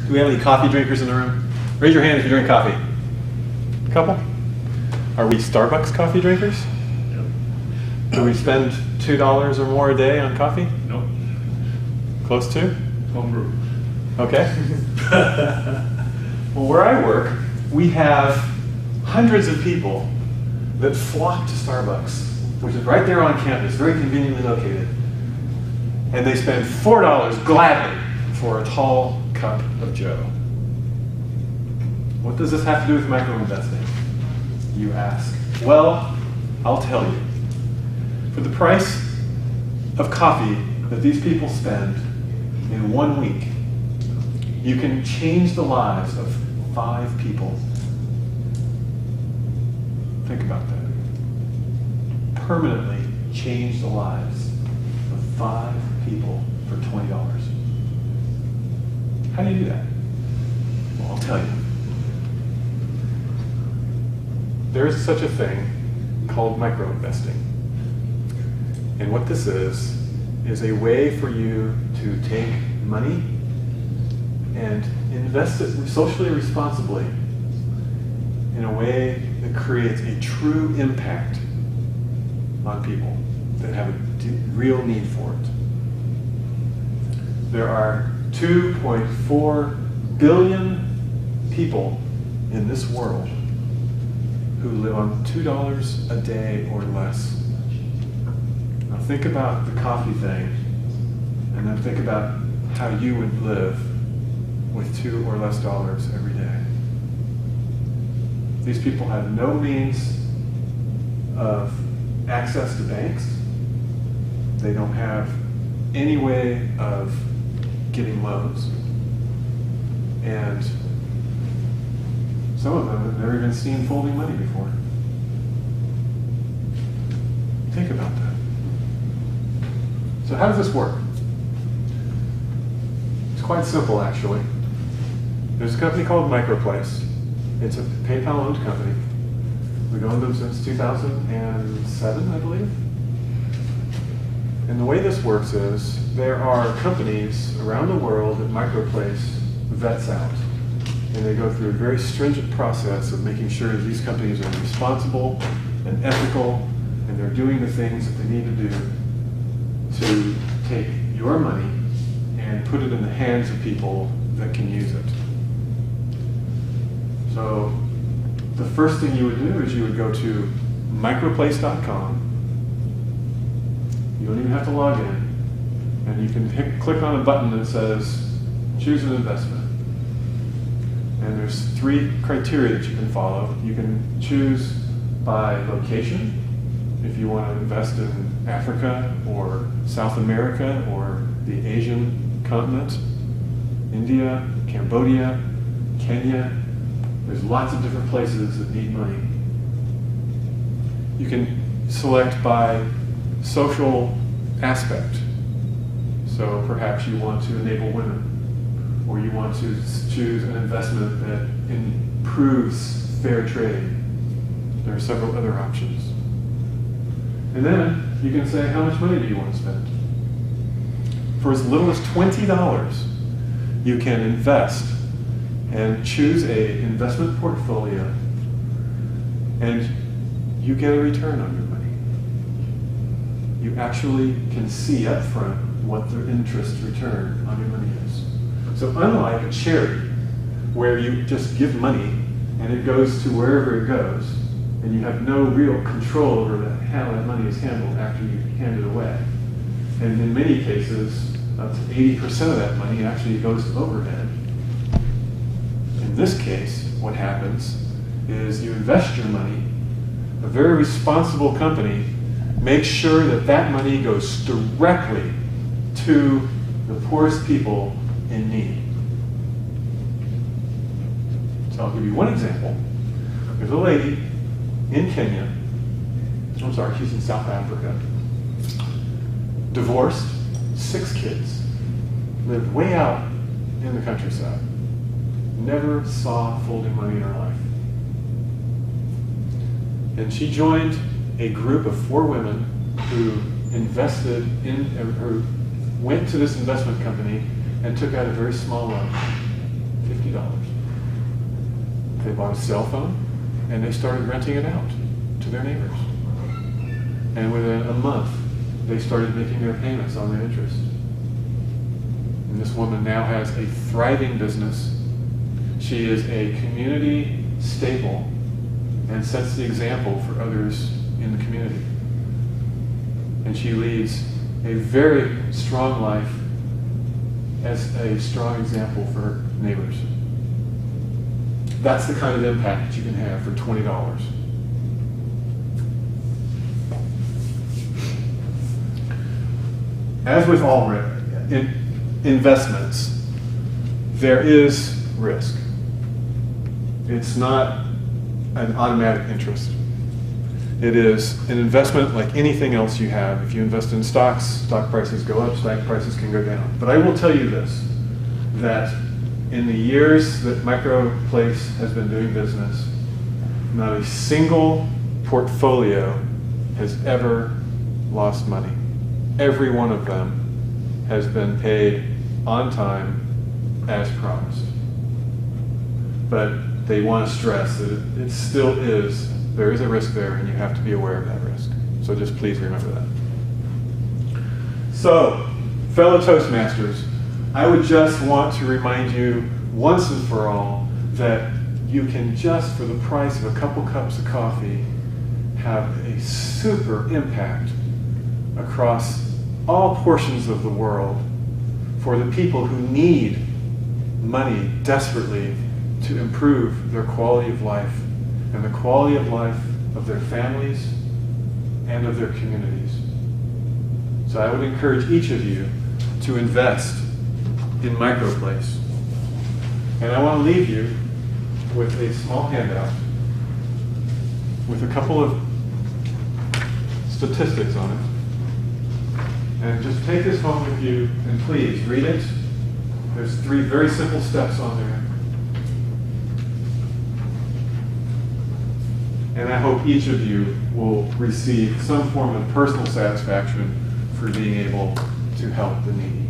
Do we have any coffee drinkers in the room? Raise your hand if you drink coffee. A couple? Are we Starbucks coffee drinkers? Yep. Do we spend $2 or more a day on coffee? Nope. Close to? Homebrew. Okay. Well, where I work, we have hundreds of people that flock to Starbucks, which is right there on campus, very conveniently located. And they spend $4 gladly for a tall cup of Joe. What does this have to do with microinvesting, you ask? Well, I'll tell you. For the price of coffee that these people spend in 1 week, you can change the lives of 5 people. Think about that. Permanently change the lives of 5 people for $20. How do you do that? Well, I'll tell you. There is such a thing called microinvesting. And what this is a way for you to take money and invest it socially responsibly in a way that creates a true impact on people that have a real need for it. There are 2.4 billion people in this world who live on $2 a day or less. Now think about the coffee thing, and then think about how you would live with $2 or less every day. These people have no means of access to banks. They don't have any way of getting loans. And some of them have never even seen folding money before. Think about that. So how does this work? It's quite simple, actually. There's a company called Microplace. It's a PayPal-owned company. We've owned them since 2007, I believe. And the way this works is there are companies around the world that Microplace vets out. And they go through a very stringent process of making sure that these companies are responsible and ethical, and they're doing the things that they need to do to take your money and put it in the hands of people that can use it. So the first thing you would do is you would go to microplace.com. You don't even have to log in. And you can click on a button that says, choose an investment. And there's 3 criteria that you can follow. You can choose by location, if you want to invest in Africa or South America or the Asian continent, India, Cambodia, Kenya. There's lots of different places that need money. You can select by social aspect. So perhaps you want to enable women, or you want to choose an investment that improves fair trade. There are several other options. And then you can say, how much money do you want to spend? For as little as $20, you can invest and choose a investment portfolio, and you get a return on your money. You actually can see up front what the interest return on your money is. So unlike a charity, where you just give money and it goes to wherever it goes, and you have no real control over how that money is handled after you hand it away. And in many cases, up to 80% of that money actually goes to overhead. In this case, what happens is you invest your money, a very responsible company makes sure that that money goes directly to the poorest people in need. So I'll give you one example. There's a lady in Kenya, she's in South Africa, divorced, 6 kids, lived way out in the countryside, never saw folding money in her life. And she joined a group of 4 women who invested in, or went to this investment company and took out a very small loan, $50. They bought a cell phone and they started renting it out to their neighbors. And within a month, they started making their payments on their interest. And this woman now has a thriving business. She is a community staple and sets the example for others in the community. And she leads a very strong life as a strong example for her neighbors. That's the kind of impact that you can have for $20. As with all investments, there is risk. It's not an automatic interest. It is an investment like anything else you have. If you invest in stocks, stock prices go up, stock prices can go down. But I will tell you this, that in the years that Microplace has been doing business, not a single portfolio has ever lost money. Every one of them has been paid on time as promised. But they want to stress that it still is, there is a risk there and you have to be aware of that risk. So just please remember that. So, fellow Toastmasters, I would just want to remind you once and for all that you can just, for the price of a couple cups of coffee, have a super impact across all portions of the world for the people who need money desperately to improve their quality of life and the quality of life of their families and of their communities. So I would encourage each of you to invest in Microplace. And I want to leave you with a small handout with a couple of statistics on it. And just take this home with you and please read it. There's 3 very simple steps on there. And I hope each of you will receive some form of personal satisfaction for being able to help the needy.